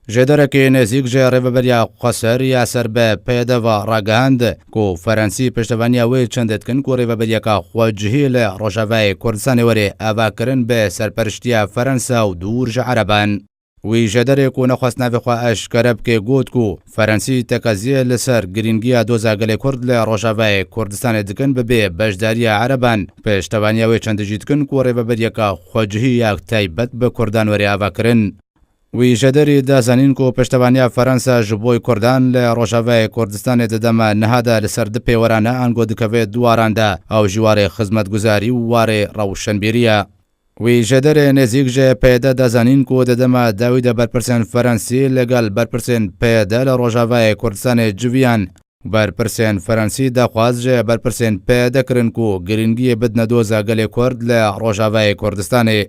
جێدەرەکی نێزیک ژێ ڕێبەبەریا قەسەر یاسەر بە پێدەڤە ڕاگەاند و فەرەنسی پشتەوانیا وێ چەندێتکن و ڕێبەبەریەکە خۆجهی لە ڕۆژاوای کوردستانی وەرێ ئاواکردن بە سەرپەرشتیە فەرەنسا و دوورژە عەرەبان. وی ژێدەرێک و نەخواست ناوێخوا ئەشکەرە بکێ گوت و فەرەنسی تەکەزیە لەسەر گرنگیە دۆزاگەلێ کورد لە ڕۆژاوای کوردستانی دکن ببێ بەشداریە عەرەبان پشتەوانیا وێ چەندەژی دکن و ڕێبەبەریەکە خۆجهی یاک تایبەت بە کوردان وەرێ ئاواکردن. وی ژێدەری دازانین و پشتەوانیا فەرەنسا ji بۆی کوردان لە ڕۆژاوای کوردستانی دەدەمە نەهادا لەسەر دو پێوەرانە ئەنگۆ دکەوێت دوواراندا ئەو ژوارێ خزمەتگوزاری و وارێ ڕەوشەنبیریە. وی ژێدەرێ نێزیک ژێ پێدە دەزانین و دەدەمە داویدە بەرپرسێن فەرەنسی لەگەڵ بەرپرسێن پێدە لە ڕۆژاوای کوردستانی جویان بەرپرسێن فەرەنسی داخواز ژێ بەرپرسێن پێدەکردن و گرنگیە بدنە دۆزە گەلێ کورد لە ڕۆژاوای کوردستانی.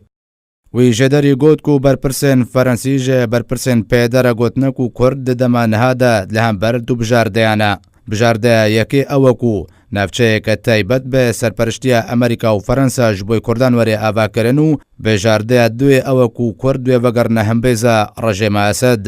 وی ژێدەری گوت و بەرپرسێن فەرەنسی ژێ بەرپرسێن پێدەرە گوتنەک و کورد دەدەمە نەهادا لە هەمبەر دوو بژاردەیانە بژاردە یەکێ ئەوەکو ناوچەیەکە تایبەت بە سەرپەرشتیە ئەمریکا و فەرەنسا ji بۆی کوردان وەرێ ئاواکردن و بێژاردەیە دوێ ئەوەکو کورد دوێ بەگەڕنە هەمبێزە ڕژێمە ئەسەد.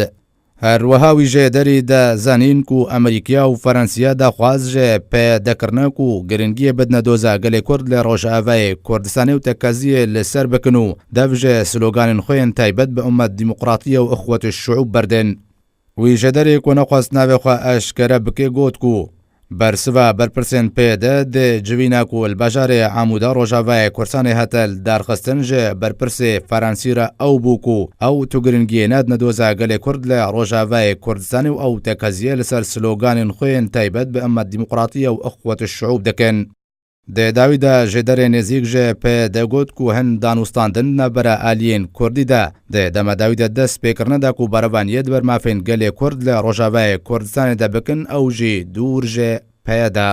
هەروەهاوی ژێدەری دەزانین و ئەمریکیا و فەرەنسیا داخواز ژێ پێدەکردنەک و گرنگیە بدنە دۆزە گەلێ کورد لە ڕۆژاوای کوردستانی و تەکەزیە لەسەر بکن و دەبژێ سلۆگانن خۆیان تایبەت بە ئومەت دیموقراتیە و ئەخوەت الشعوب بەردێن. وی ژێدەرێک و نەخواست ناوێخوا ئەشکەرە بکێ گوت و بەرسڤە بەرپرسێن پێدە دێ جویناک و البەژارێ عامودا ڕۆژاوای کورسانی هەتەل دارخستن ژێ بەرپرسێ فەرەنسیرە ئەو بووک و ئەو تو گرنگیە نادنە دۆزە گەلێ کورد لە ڕۆژاوای کوردستانی و ئەو تەکەزیە لەسەر سلۆگانن خۆیان تایبەت بە ئەمەت دیموقراتیە و ئەخوەت الشعوب دەکەن. داویدا ژێدەرێ نێزیک ژێ پێدەگوت و هەن دانوستاندن نەبەرە ئالیین کوردیدا دەمە داویدە دەست پێکردنەدا و بەرەبانیەت بەرمافێن گەلێ کورد لە ڕۆژاوای کوردستانیدا بکن ئەو ژی دوورژێ پێدا.